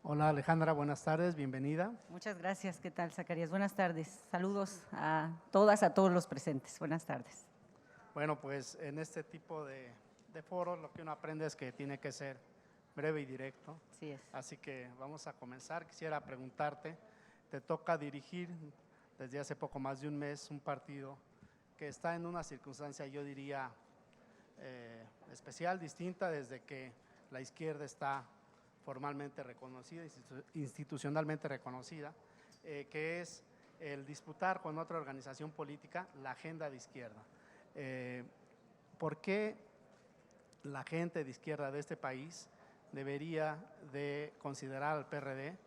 Hola Alejandra, buenas tardes, bienvenida. Muchas gracias. ¿Qué tal, Zacarías? Buenas tardes. Saludos a todas, a todos los presentes. Buenas tardes. Bueno, pues en este tipo de foros lo que uno aprende es que tiene que ser breve y directo. Así es. Así que vamos a comenzar. Quisiera preguntarte, te toca dirigir desde hace poco más de un mes un partido que está en una circunstancia, yo diría, especial, distinta, desde que la izquierda está formalmente reconocida, institucionalmente reconocida, que es el disputar con otra organización política la agenda de izquierda. ¿Por qué la gente de izquierda de este país debería de considerar al PRD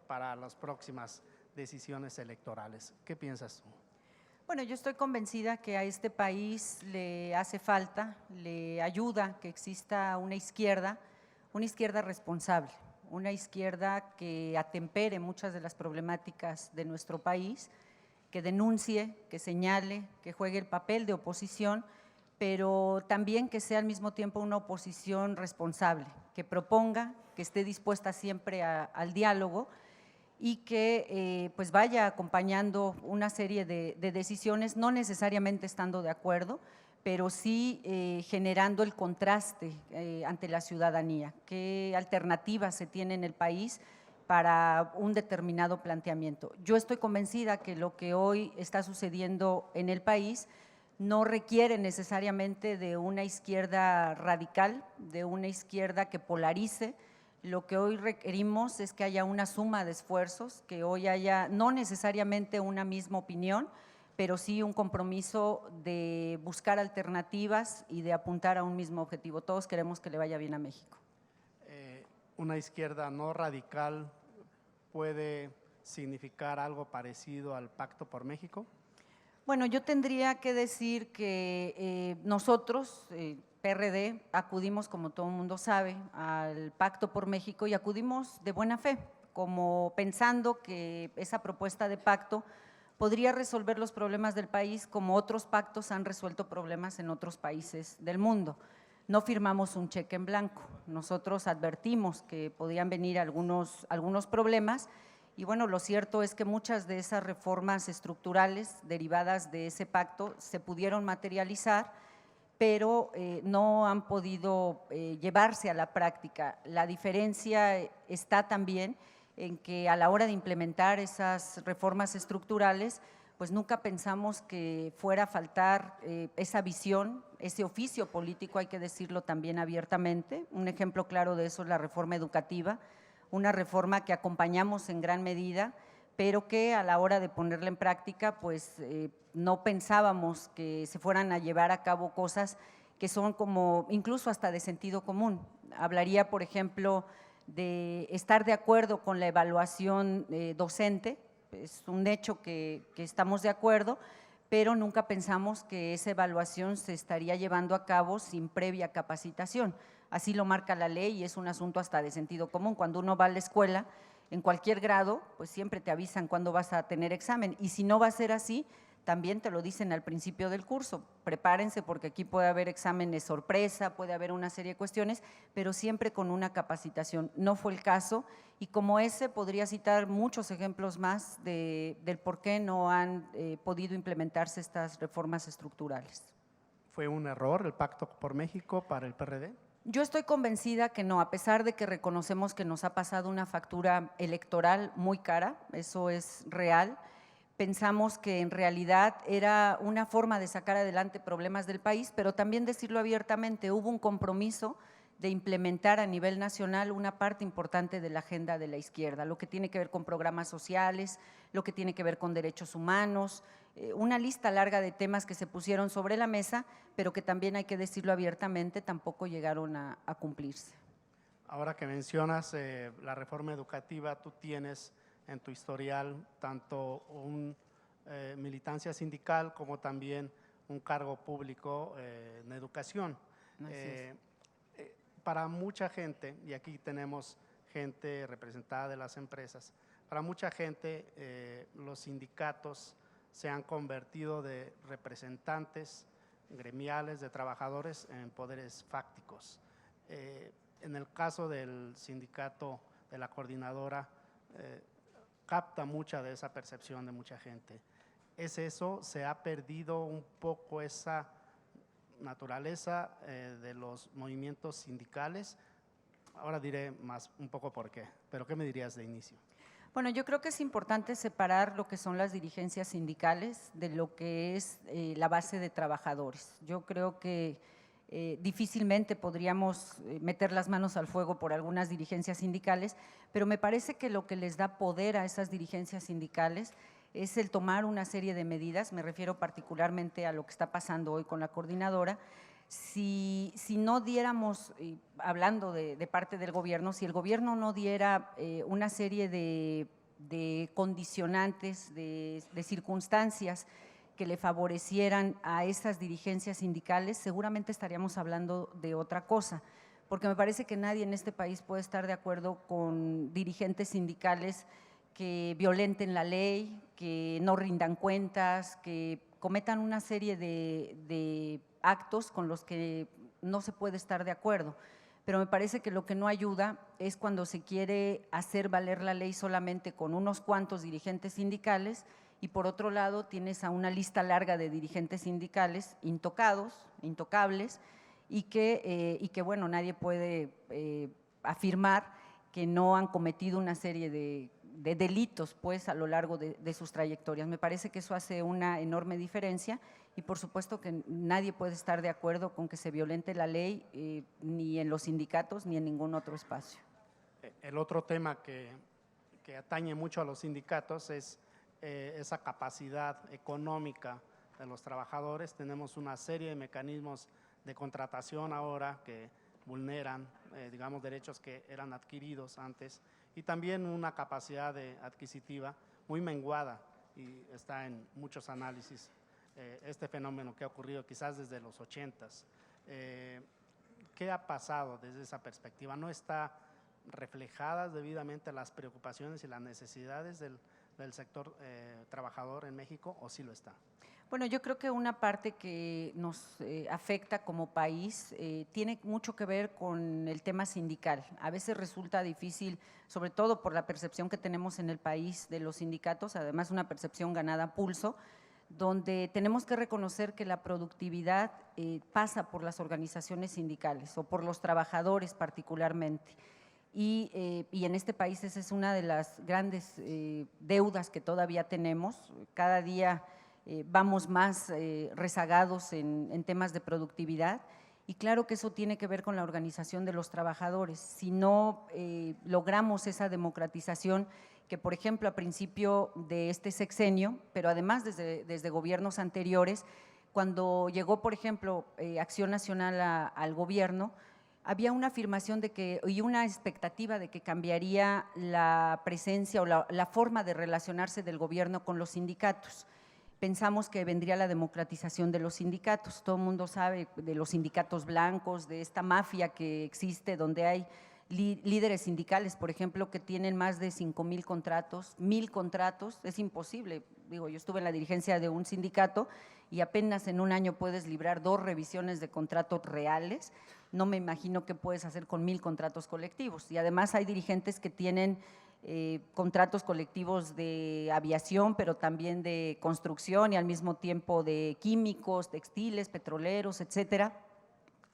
para las próximas decisiones electorales? ¿Qué piensas tú? Bueno, yo estoy convencida que a este país le hace falta, le ayuda que exista una izquierda responsable, una izquierda que atempere muchas de las problemáticas de nuestro país, que denuncie, que señale, que juegue el papel de oposición, pero también que sea al mismo tiempo una oposición responsable, que proponga, que esté dispuesta siempre al diálogo y que pues vaya acompañando una serie de decisiones, no necesariamente estando de acuerdo, pero sí generando el contraste ante la ciudadanía. ¿Qué alternativas se tiene en el país para un determinado planteamiento? Yo estoy convencida que lo que hoy está sucediendo en el país no requiere necesariamente de una izquierda radical, de una izquierda que polarice. Lo que hoy requerimos es que haya una suma de esfuerzos, que hoy haya no necesariamente una misma opinión, pero sí un compromiso de buscar alternativas y de apuntar a un mismo objetivo. Todos queremos que le vaya bien a México. Una izquierda no radical puede significar algo parecido al Pacto por México. Bueno, yo tendría que decir que nosotros, PRD, acudimos, como todo el mundo sabe, al Pacto por México y acudimos de buena fe, como pensando que esa propuesta de pacto podría resolver los problemas del país como otros pactos han resuelto problemas en otros países del mundo. No firmamos un cheque en blanco, nosotros advertimos que podían venir algunos problemas. Y bueno, lo cierto es que muchas de esas reformas estructurales derivadas de ese pacto se pudieron materializar, pero no han podido llevarse a la práctica. La diferencia está también en que a la hora de implementar esas reformas estructurales, pues nunca pensamos que fuera a faltar esa visión, ese oficio político, hay que decirlo también abiertamente. Un ejemplo claro de eso es la reforma educativa, una reforma que acompañamos en gran medida, pero que a la hora de ponerla en práctica, pues no pensábamos que se fueran a llevar a cabo cosas que son como incluso hasta de sentido común. Hablaría, por ejemplo, de estar de acuerdo con la evaluación docente, es un hecho que estamos de acuerdo, pero nunca pensamos que esa evaluación se estaría llevando a cabo sin previa capacitación. Así lo marca la ley y es un asunto hasta de sentido común. Cuando uno va a la escuela, en cualquier grado, pues siempre te avisan cuándo vas a tener examen y si no va a ser así, también te lo dicen al principio del curso, prepárense porque aquí puede haber exámenes sorpresa, puede haber una serie de cuestiones, pero siempre con una capacitación. No fue el caso y como ese podría citar muchos ejemplos más del por qué no han podido implementarse estas reformas estructurales. ¿Fue un error el Pacto por México para el PRD? Yo estoy convencida que no, a pesar de que reconocemos que nos ha pasado una factura electoral muy cara, eso es real. Pensamos que en realidad era una forma de sacar adelante problemas del país, pero también decirlo abiertamente, hubo un compromiso de implementar a nivel nacional una parte importante de la agenda de la izquierda, lo que tiene que ver con programas sociales, lo que tiene que ver con derechos humanos, una lista larga de temas que se pusieron sobre la mesa, pero que también hay que decirlo abiertamente, tampoco llegaron a cumplirse. Ahora que mencionas la reforma educativa, tú tienes en tu historial tanto una militancia sindical como también un cargo público en educación. Para mucha gente, y aquí tenemos gente representada de las empresas, para mucha gente los sindicatos se han convertido de representantes gremiales de trabajadores en poderes fácticos. En el caso del sindicato de la coordinadora capta mucha de esa percepción de mucha gente. ¿Es eso? ¿Se ha perdido un poco esa naturaleza de los movimientos sindicales? Ahora diré más un poco por qué, pero ¿qué me dirías de inicio? Bueno, yo creo que es importante separar lo que son las dirigencias sindicales de lo que es la base de trabajadores. Yo creo que difícilmente podríamos meter las manos al fuego por algunas dirigencias sindicales, pero me parece que lo que les da poder a esas dirigencias sindicales es el tomar una serie de medidas, me refiero particularmente a lo que está pasando hoy con la coordinadora. Si no diéramos, hablando de parte del gobierno, si el gobierno no diera una serie de condicionantes, de circunstancias que le favorecieran a esas dirigencias sindicales, seguramente estaríamos hablando de otra cosa, porque me parece que nadie en este país puede estar de acuerdo con dirigentes sindicales que violenten la ley, que no rindan cuentas, que cometan una serie de actos con los que no se puede estar de acuerdo. Pero me parece que lo que no ayuda es cuando se quiere hacer valer la ley solamente con unos cuantos dirigentes sindicales y por otro lado tienes a una lista larga de dirigentes sindicales intocables y que bueno, nadie puede afirmar que no han cometido una serie de delitos pues a lo largo de sus trayectorias. Me parece que eso hace una enorme diferencia y por supuesto que nadie puede estar de acuerdo con que se violente la ley ni en los sindicatos ni en ningún otro espacio. El otro tema que atañe mucho a los sindicatos es esa capacidad económica de los trabajadores. Tenemos una serie de mecanismos de contratación ahora que vulneran, digamos, derechos que eran adquiridos antes y también una capacidad adquisitiva muy menguada y está en muchos análisis este fenómeno que ha ocurrido quizás desde los 80s. ¿Qué ha pasado desde esa perspectiva? ¿No está reflejadas debidamente las preocupaciones y las necesidades del sector trabajador en México o sí lo está? Bueno, yo creo que una parte que nos afecta como país tiene mucho que ver con el tema sindical. A veces resulta difícil, sobre todo por la percepción que tenemos en el país de los sindicatos, además una percepción ganada a pulso, donde tenemos que reconocer que la productividad pasa por las organizaciones sindicales o por los trabajadores particularmente. Y en este país esa es una de las grandes deudas que todavía tenemos. Cada día vamos más rezagados en temas de productividad y claro que eso tiene que ver con la organización de los trabajadores. Si no logramos esa democratización que, por ejemplo, a principio de este sexenio, pero además desde gobiernos anteriores, cuando llegó, por ejemplo, Acción Nacional al gobierno, había una afirmación y una expectativa de que cambiaría la presencia o la forma de relacionarse del gobierno con los sindicatos. Pensamos que vendría la democratización de los sindicatos. Todo el mundo sabe de los sindicatos blancos, de esta mafia que existe, donde hay líderes sindicales, por ejemplo, que tienen más de 5,000 contratos, 1,000 contratos. Es imposible. Digo, yo estuve en la dirigencia de un sindicato y apenas en un año puedes librar 2 revisiones de contratos reales. No me imagino qué puedes hacer con 1,000 contratos colectivos. Y además hay dirigentes que tienen contratos colectivos de aviación, pero también de construcción y al mismo tiempo de químicos, textiles, petroleros, etcétera,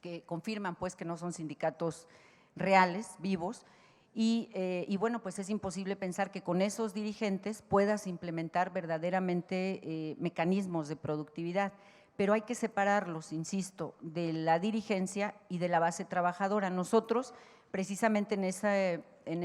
que confirman pues que no son sindicatos reales, vivos. Y bueno, pues es imposible pensar que con esos dirigentes puedas implementar verdaderamente mecanismos de productividad, pero hay que separarlos, insisto, de la dirigencia y de la base trabajadora. Nosotros, precisamente en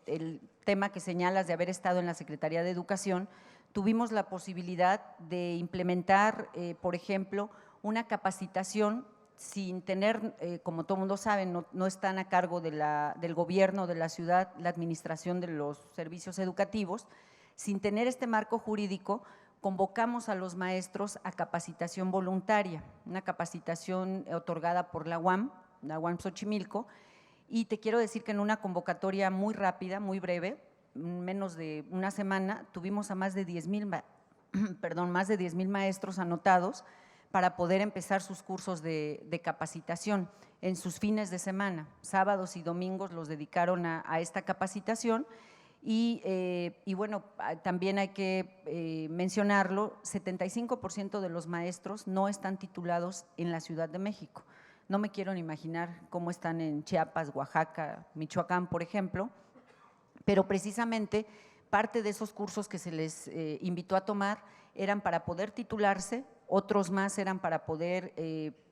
el tema que señalas de haber estado en la Secretaría de Educación, tuvimos la posibilidad de implementar, por ejemplo, una capacitación sin tener, como todo el mundo sabe, no están a cargo del gobierno de la ciudad, la administración de los servicios educativos, sin tener este marco jurídico, convocamos a los maestros a capacitación voluntaria, una capacitación otorgada por la UAM Xochimilco, y te quiero decir que en una convocatoria muy rápida, muy breve, menos de una semana, tuvimos a más de 10,000 maestros anotados para poder empezar sus cursos de capacitación en sus fines de semana. Sábados y domingos los dedicaron a esta capacitación y bueno, también hay que mencionarlo, 75% de los maestros no están titulados en la Ciudad de México. No me quiero ni imaginar cómo están en Chiapas, Oaxaca, Michoacán, por ejemplo, pero precisamente parte de esos cursos que se les invitó a tomar eran para poder titularse, otros más eran para poder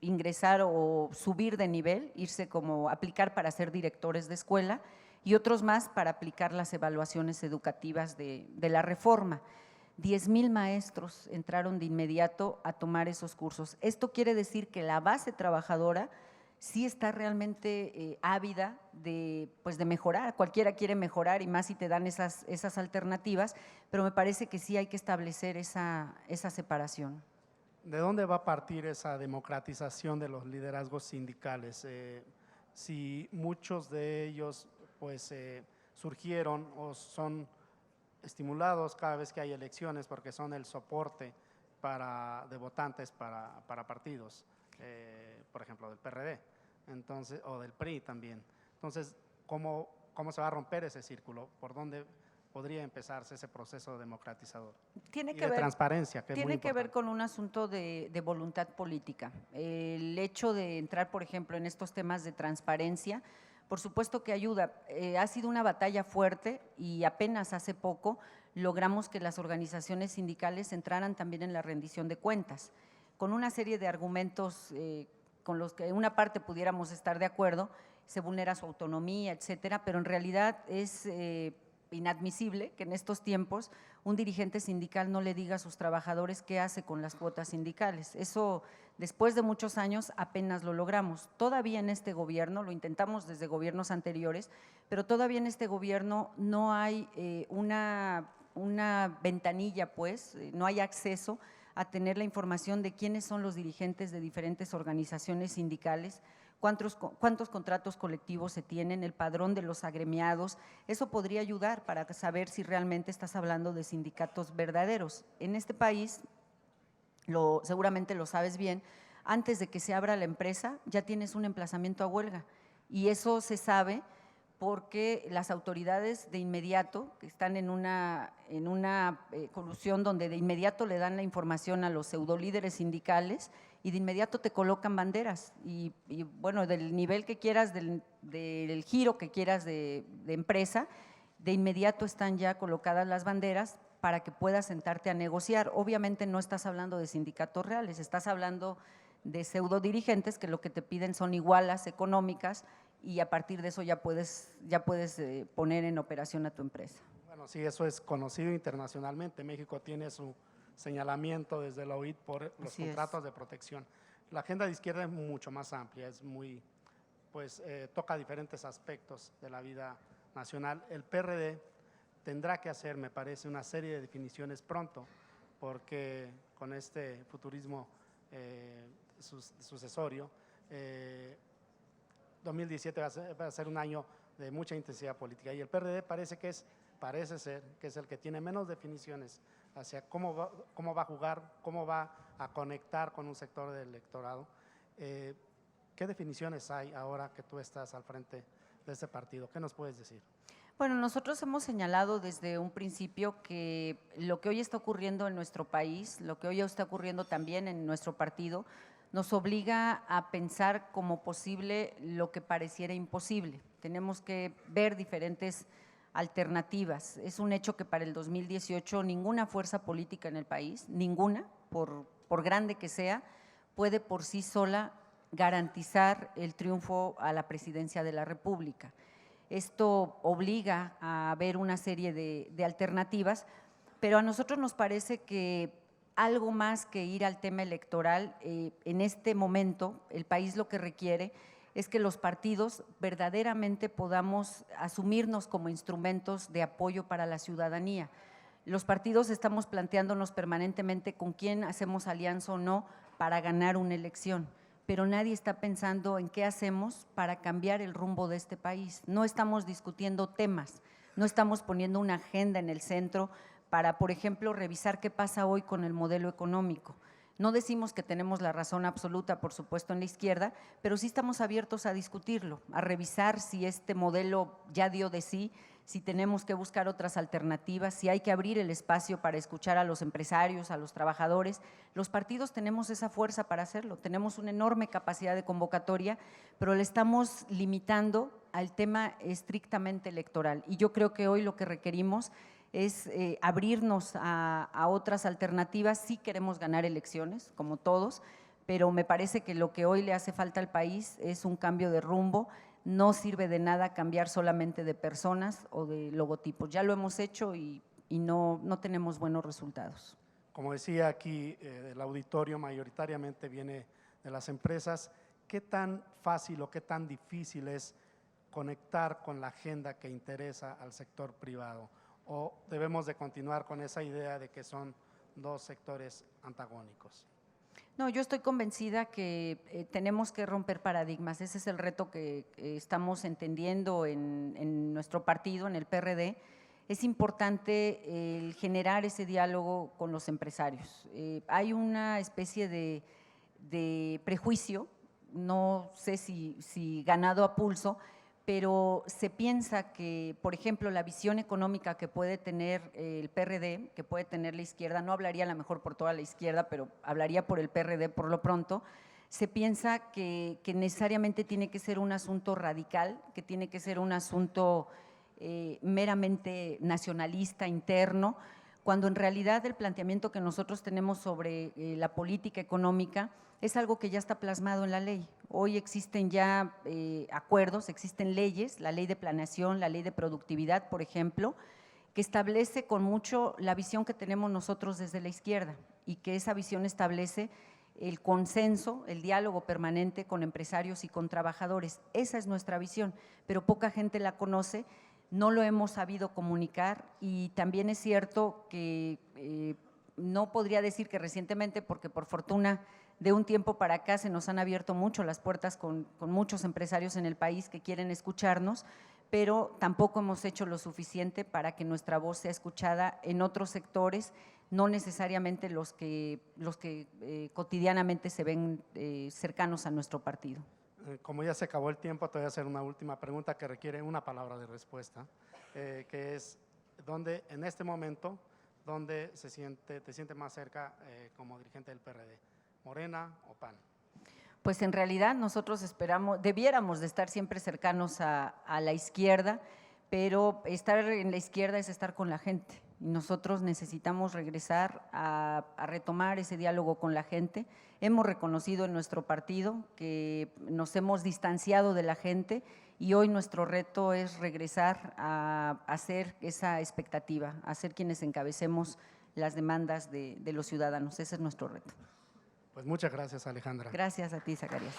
ingresar o subir de nivel, irse como aplicar para ser directores de escuela y otros más para aplicar las evaluaciones educativas de la reforma. 10,000 maestros entraron de inmediato a tomar esos cursos. Esto quiere decir que la base trabajadora sí está realmente ávida pues de mejorar, cualquiera quiere mejorar y más si te dan esas alternativas, pero me parece que sí hay que establecer esa separación. ¿De dónde va a partir esa democratización de los liderazgos sindicales? Si muchos de ellos pues surgieron o son estimulados cada vez que hay elecciones porque son el soporte de votantes para partidos, por ejemplo del PRD, entonces, o del PRI también. Entonces, ¿cómo se va a romper ese círculo? ¿Por dónde podría empezarse ese proceso democratizador? Tiene y que de ver, transparencia, que es muy tiene que ver importante. con un asunto de voluntad política. El hecho de entrar, por ejemplo, en estos temas de transparencia, por supuesto que ayuda. Ha sido una batalla fuerte y apenas hace poco logramos que las organizaciones sindicales entraran también en la rendición de cuentas, con una serie de argumentos con los que una parte pudiéramos estar de acuerdo, se vulnera su autonomía, etcétera, pero en realidad es inadmisible que en estos tiempos un dirigente sindical no le diga a sus trabajadores qué hace con las cuotas sindicales. Eso, después de muchos años, apenas lo logramos. Todavía en este gobierno, lo intentamos desde gobiernos anteriores, pero todavía en este gobierno no hay una ventanilla, pues, no hay acceso a tener la información de quiénes son los dirigentes de diferentes organizaciones sindicales, cuántos contratos colectivos se tienen, el padrón de los agremiados. Eso podría ayudar para saber si realmente estás hablando de sindicatos verdaderos. En este país, seguramente lo sabes bien, antes de que se abra la empresa ya tienes un emplazamiento a huelga y eso se sabe porque las autoridades de inmediato, que están en una colusión donde de inmediato le dan la información a los pseudolíderes sindicales y de inmediato te colocan banderas y bueno, del nivel que quieras, del giro que quieras de empresa, de inmediato están ya colocadas las banderas para que puedas sentarte a negociar. Obviamente no estás hablando de sindicatos reales, estás hablando de pseudo dirigentes que lo que te piden son igualas económicas y a partir de eso ya puedes poner en operación a tu empresa. Bueno, sí, eso es conocido internacionalmente. México tiene su señalamiento desde la OIT por los contratos de protección. La agenda de izquierda es mucho más amplia, es muy, pues toca diferentes aspectos de la vida nacional. El PRD tendrá que hacer, me parece, una serie de definiciones pronto, porque con este futurismo sucesorio, 2017 va a ser un año de mucha intensidad política y el PRD parece ser que es el que tiene menos definiciones hacia cómo va a jugar, cómo va a conectar con un sector del electorado. ¿Qué definiciones hay ahora que tú estás al frente de este partido? ¿Qué nos puedes decir? Bueno, nosotros hemos señalado desde un principio que lo que hoy está ocurriendo en nuestro país, lo que hoy está ocurriendo también en nuestro partido, nos obliga a pensar como posible lo que pareciera imposible. Tenemos que ver diferentes alternativas. Es un hecho que para el 2018 ninguna fuerza política en el país, ninguna, por grande que sea, puede por sí sola garantizar el triunfo a la presidencia de la República. Esto obliga a ver una serie de alternativas, pero a nosotros nos parece que algo más que ir al tema electoral, en este momento el país lo que requiere es que los partidos verdaderamente podamos asumirnos como instrumentos de apoyo para la ciudadanía. Los partidos estamos planteándonos permanentemente con quién hacemos alianza o no para ganar una elección, pero nadie está pensando en qué hacemos para cambiar el rumbo de este país. No estamos discutiendo temas, no estamos poniendo una agenda en el centro para, por ejemplo, revisar qué pasa hoy con el modelo económico. No decimos que tenemos la razón absoluta, por supuesto, en la izquierda, pero sí estamos abiertos a discutirlo, a revisar si este modelo ya dio de sí, si tenemos que buscar otras alternativas, si hay que abrir el espacio para escuchar a los empresarios, a los trabajadores. Los partidos tenemos esa fuerza para hacerlo, tenemos una enorme capacidad de convocatoria, pero le estamos limitando al tema estrictamente electoral. Y yo creo que hoy lo que requerimos es abrirnos a otras alternativas. Sí queremos ganar elecciones, como todos, pero me parece que lo que hoy le hace falta al país es un cambio de rumbo. No sirve de nada cambiar solamente de personas o de logotipos. Ya lo hemos hecho y no tenemos buenos resultados. Como decía aquí, el auditorio mayoritariamente viene de las empresas. ¿Qué tan fácil o qué tan difícil es conectar con la agenda que interesa al sector privado? ¿O debemos de continuar con esa idea de que son dos sectores antagónicos? No, yo estoy convencida que tenemos que romper paradigmas. Ese es el reto que estamos entendiendo en nuestro partido, en el PRD. Es importante el generar ese diálogo con los empresarios. Hay una especie de prejuicio, no sé si ganado a pulso, pero se piensa que, por ejemplo, la visión económica que puede tener el PRD, que puede tener la izquierda, no hablaría a lo mejor por toda la izquierda, pero hablaría por el PRD por lo pronto, se piensa que necesariamente tiene que ser un asunto radical, que tiene que ser un asunto meramente nacionalista, interno, cuando en realidad el planteamiento que nosotros tenemos sobre la política económica es algo que ya está plasmado en la ley. Hoy existen ya acuerdos, existen leyes, la ley de planeación, la ley de productividad, por ejemplo, que establece con mucho la visión que tenemos nosotros desde la izquierda y que esa visión establece el consenso, el diálogo permanente con empresarios y con trabajadores. Esa es nuestra visión, pero poca gente la conoce, no lo hemos sabido comunicar y también es cierto que no podría decir que recientemente, porque por fortuna de un tiempo para acá se nos han abierto mucho las puertas con muchos empresarios en el país que quieren escucharnos, pero tampoco hemos hecho lo suficiente para que nuestra voz sea escuchada en otros sectores, no necesariamente los que cotidianamente se ven cercanos a nuestro partido. Como ya se acabó el tiempo, te voy a hacer una última pregunta que requiere una palabra de respuesta, que es, ¿dónde en este momento, dónde te sientes más cerca como dirigente del PRD? ¿Morena o PAN? Pues en realidad nosotros debiéramos de estar siempre cercanos a la izquierda, pero estar en la izquierda es estar con la gente. Y nosotros necesitamos regresar a retomar ese diálogo con la gente. Hemos reconocido en nuestro partido que nos hemos distanciado de la gente y hoy nuestro reto es regresar a hacer esa expectativa, a ser quienes encabecemos las demandas de los ciudadanos. Ese es nuestro reto. Pues muchas gracias, Alejandra. Gracias a ti, Zacarías.